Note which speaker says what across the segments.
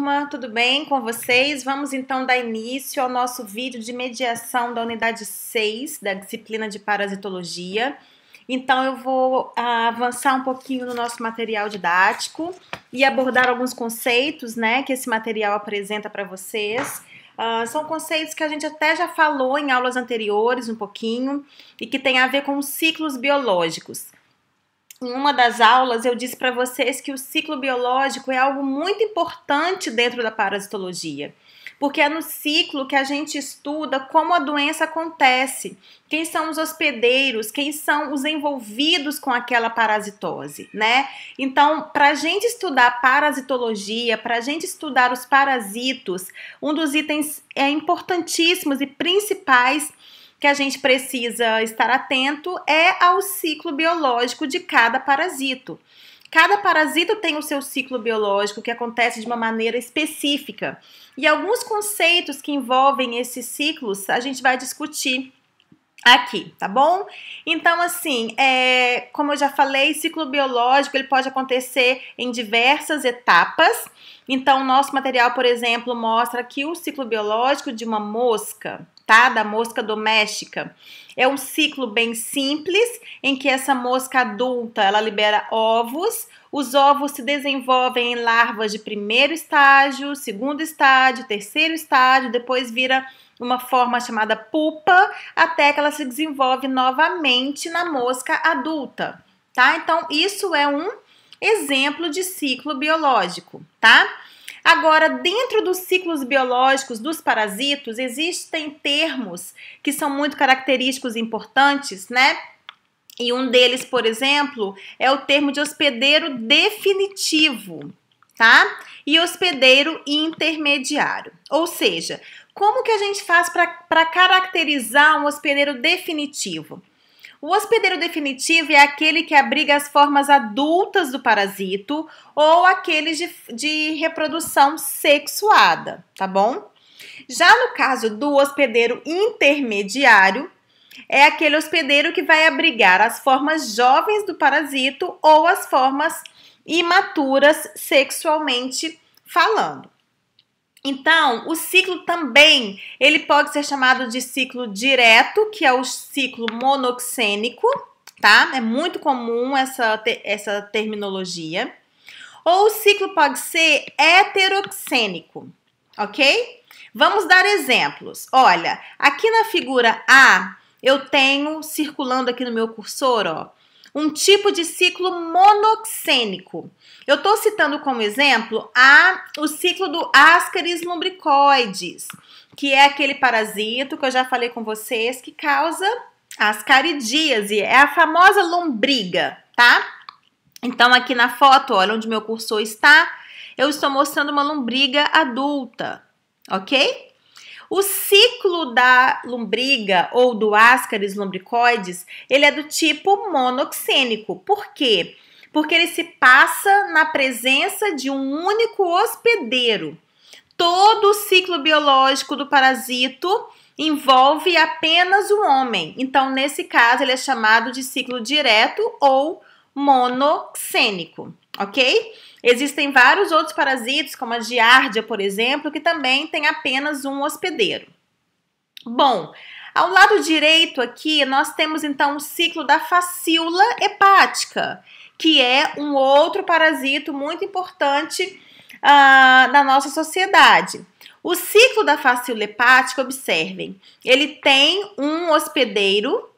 Speaker 1: turma, tudo bem com vocês? Vamos então dar início ao nosso vídeo de mediação da unidade 6 da disciplina de parasitologia. Então eu vou avançar um pouquinho no nosso material didático e abordar alguns conceitos, né, que esse material apresenta para vocês. São conceitos que a gente até já falou em aulas anteriores um pouquinho e que tem a ver com os ciclos biológicos. Em uma das aulas eu disse para vocês que o ciclo biológico é algo muito importante dentro da parasitologia, porque é no ciclo que a gente estuda como a doença acontece, quem são os hospedeiros, quem são os envolvidos com aquela parasitose, né? Então, para a gente estudar parasitologia, para a gente estudar os parasitos, um dos itens importantíssimos e principais que a gente precisa estar atento é ao ciclo biológico de cada parasito. Cada parasito tem o seu ciclo biológico que acontece de uma maneira específica. E alguns conceitos que envolvem esses ciclos a gente vai discutir aqui, tá bom? Então, assim, como eu já falei, ciclo biológico ele pode acontecer em diversas etapas. Então, o nosso material, por exemplo, mostra que o ciclo biológico de uma mosca, tá? Da mosca doméstica, é um ciclo bem simples, em que essa mosca adulta, ela libera ovos, os ovos se desenvolvem em larvas de primeiro estágio, segundo estágio, terceiro estágio, depois vira uma forma chamada pupa, até que ela se desenvolve novamente na mosca adulta, tá? Então, isso é um exemplo de ciclo biológico, tá? Agora, dentro dos ciclos biológicos dos parasitos, existem termos que são muito característicos e importantes, né? E um deles, por exemplo, é o termo de hospedeiro definitivo, tá? E hospedeiro intermediário. Ou seja, como que a gente faz para caracterizar um hospedeiro definitivo? O hospedeiro definitivo é aquele que abriga as formas adultas do parasito ou aqueles de reprodução sexuada, tá bom? Já no caso do hospedeiro intermediário, é aquele hospedeiro que vai abrigar as formas jovens do parasito ou as formas imaturas sexualmente falando. Então, o ciclo também, ele pode ser chamado de ciclo direto, que é o ciclo monoxênico, tá? É muito comum essa terminologia. Ou o ciclo pode ser heteroxênico, ok? Vamos dar exemplos. Olha, aqui na figura A, eu tenho, circulando aqui no meu cursor, ó, um tipo de ciclo monoxênico. Eu estou citando como exemplo o ciclo do Ascaris lumbricoides, que é aquele parasito que eu já falei com vocês que causa ascaridíase, é a famosa lombriga, tá? Então aqui na foto, olha onde meu cursor está, eu estou mostrando uma lombriga adulta, ok? O ciclo da lombriga ou do Ascaris lumbricoides, ele é do tipo monoxênico. Por quê? Porque ele se passa na presença de um único hospedeiro. Todo o ciclo biológico do parasito envolve apenas o homem. Então, nesse caso, ele é chamado de ciclo direto ou monoxênico, ok? Existem vários outros parasitos, como a giardia, por exemplo, que também tem apenas um hospedeiro. Bom, ao lado direito aqui, nós temos então o ciclo da facíola hepática, que é um outro parasito muito importante na nossa sociedade. O ciclo da facíola hepática, observem, ele tem um hospedeiro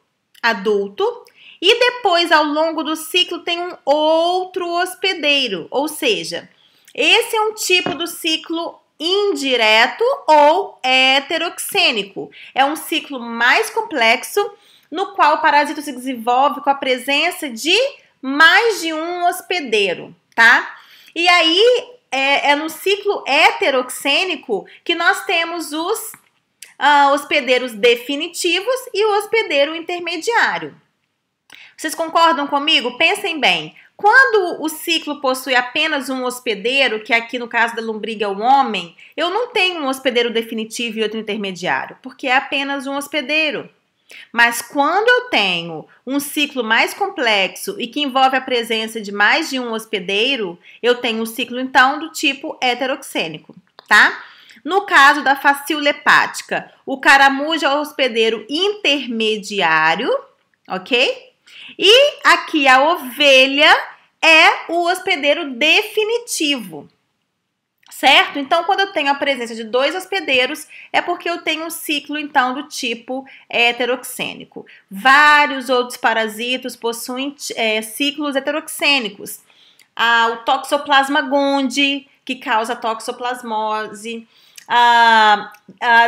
Speaker 1: adulto e depois, ao longo do ciclo, tem um outro hospedeiro, ou seja, esse é um tipo do ciclo indireto ou heteroxênico. É um ciclo mais complexo, no qual o parasito se desenvolve com a presença de mais de um hospedeiro, tá? E aí, é no ciclo heteroxênico que nós temos os hospedeiros definitivos e o hospedeiro intermediário. Vocês concordam comigo? Pensem bem. Quando o ciclo possui apenas um hospedeiro, que aqui no caso da lombriga é o homem, eu não tenho um hospedeiro definitivo e outro intermediário, porque é apenas um hospedeiro. Mas quando eu tenho um ciclo mais complexo e que envolve a presença de mais de um hospedeiro, eu tenho um ciclo, então, do tipo heteroxênico. tá? No caso da facíola hepática, o caramujo é o hospedeiro intermediário, ok? E aqui a ovelha é o hospedeiro definitivo, certo? Então, quando eu tenho a presença de dois hospedeiros, é porque eu tenho um ciclo, então, do tipo heteroxênico. Vários outros parasitos possuem ciclos heteroxênicos. O Toxoplasma gondii, que causa toxoplasmose. A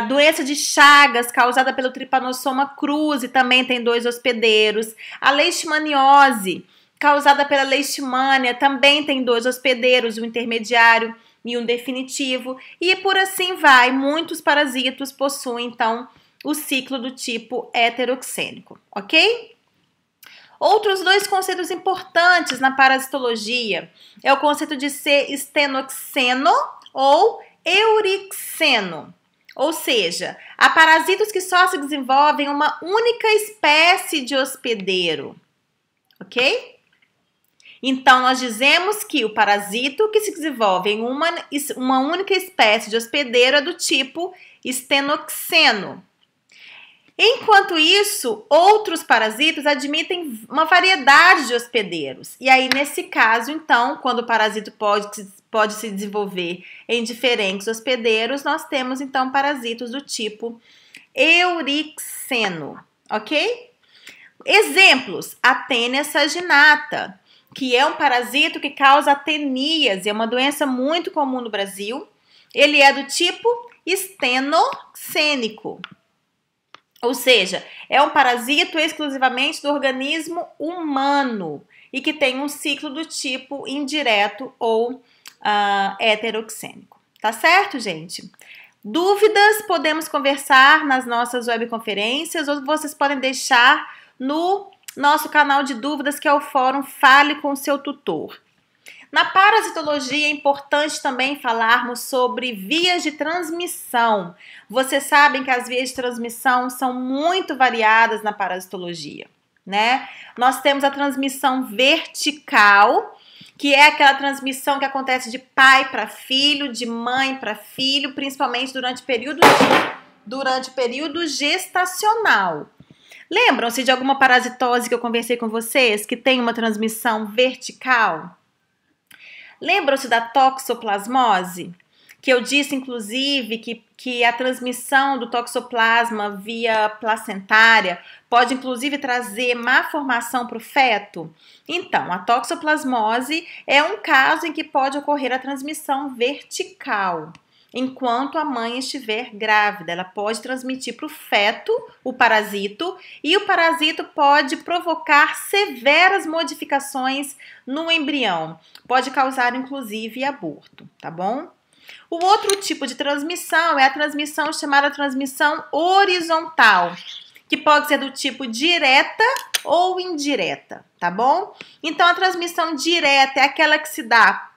Speaker 1: doença de Chagas, causada pelo Trypanosoma cruzi, também tem dois hospedeiros. A leishmaniose, causada pela leishmania, também tem dois hospedeiros, um intermediário e um definitivo. E por assim vai. Muitos parasitos possuem, então, o ciclo do tipo heteroxênico, ok? Outros dois conceitos importantes na parasitologia é o conceito de ser estenoxeno ou eurixeno. Ou seja, há parasitos que só se desenvolvem uma única espécie de hospedeiro, ok? Então, nós dizemos que o parasito que se desenvolve em uma única espécie de hospedeiro é do tipo estenoxeno. Enquanto isso, outros parasitos admitem uma variedade de hospedeiros. E aí, nesse caso, então, quando o parasito pode se desenvolver em diferentes hospedeiros, nós temos, então, parasitos do tipo eurixeno, ok? Exemplos: a Taenia saginata, que é um parasito que causa ateníase, é uma doença muito comum no Brasil. Ele é do tipo estenoxênico. Ou seja, é um parasito exclusivamente do organismo humano e que tem um ciclo do tipo indireto ou heteroxênico. Tá certo, gente? Dúvidas podemos conversar nas nossas webconferências ou vocês podem deixar no nosso canal de dúvidas, que é o Fórum Fale com seu Tutor. Na parasitologia é importante também falarmos sobre vias de transmissão. Vocês sabem que as vias de transmissão são muito variadas na parasitologia, né? Nós temos a transmissão vertical, que é aquela transmissão que acontece de pai para filho, de mãe para filho, principalmente durante período gestacional. Lembram-se de alguma parasitose que eu conversei com vocês, que tem uma transmissão vertical? Lembram-se da toxoplasmose? Que eu disse, inclusive, que a transmissão do toxoplasma via placentária pode, inclusive, trazer má formação para o feto? Então, a toxoplasmose é um caso em que pode ocorrer a transmissão vertical. Enquanto a mãe estiver grávida, ela pode transmitir para o feto o parasito e o parasito pode provocar severas modificações no embrião. Pode causar, inclusive, aborto, tá bom? O outro tipo de transmissão é a transmissão chamada transmissão horizontal, que pode ser do tipo direta ou indireta, tá bom? Então, a transmissão direta é aquela que se dá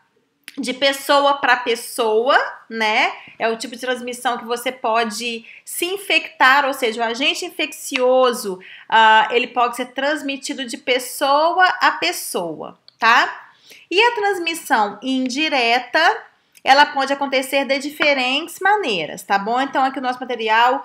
Speaker 1: de pessoa para pessoa, né? É o tipo de transmissão que você pode se infectar, ou seja, o agente infeccioso, ele pode ser transmitido de pessoa a pessoa, tá? E a transmissão indireta, ela pode acontecer de diferentes maneiras, tá bom? Então, aqui o nosso material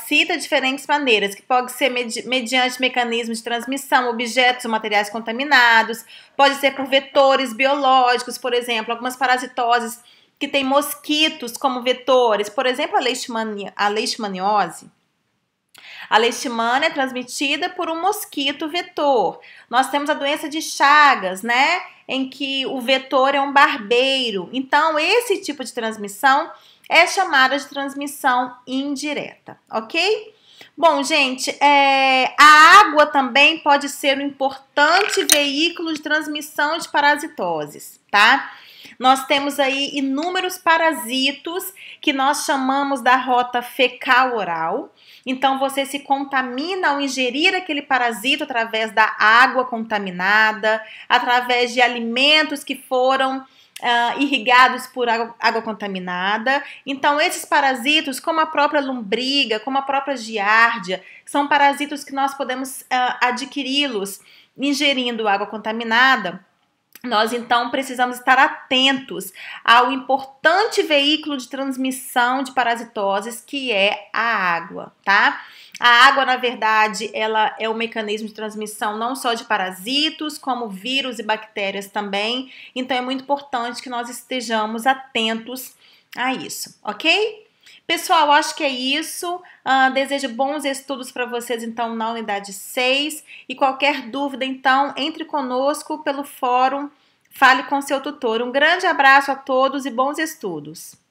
Speaker 1: cita diferentes maneiras, que pode ser mediante mecanismos de transmissão, objetos ou materiais contaminados, pode ser por vetores biológicos, por exemplo, algumas parasitoses que têm mosquitos como vetores, por exemplo, a leishmaniose. A leishmania é transmitida por um mosquito vetor. Nós temos a doença de Chagas, né? Em que o vetor é um barbeiro. Então, esse tipo de transmissão é chamada de transmissão indireta, ok? Bom, gente, a água também pode ser um importante veículo de transmissão de parasitoses, tá? Nós temos aí inúmeros parasitos que nós chamamos da rota fecal-oral. Então, você se contamina ao ingerir aquele parasito através da água contaminada, através de alimentos que foram irrigados por água contaminada. Então, esses parasitos, como a própria lombriga, como a própria giardia, são parasitos que nós podemos adquiri-los ingerindo água contaminada. Nós então precisamos estar atentos ao importante veículo de transmissão de parasitoses que é a água, tá? A água, na verdade, ela é um mecanismo de transmissão não só de parasitos, como vírus e bactérias também. Então é muito importante que nós estejamos atentos a isso, ok? Pessoal, acho que é isso. Desejo bons estudos para vocês, então, na unidade 6. E qualquer dúvida, então, entre conosco pelo fórum, fale com seu tutor. Um grande abraço a todos e bons estudos!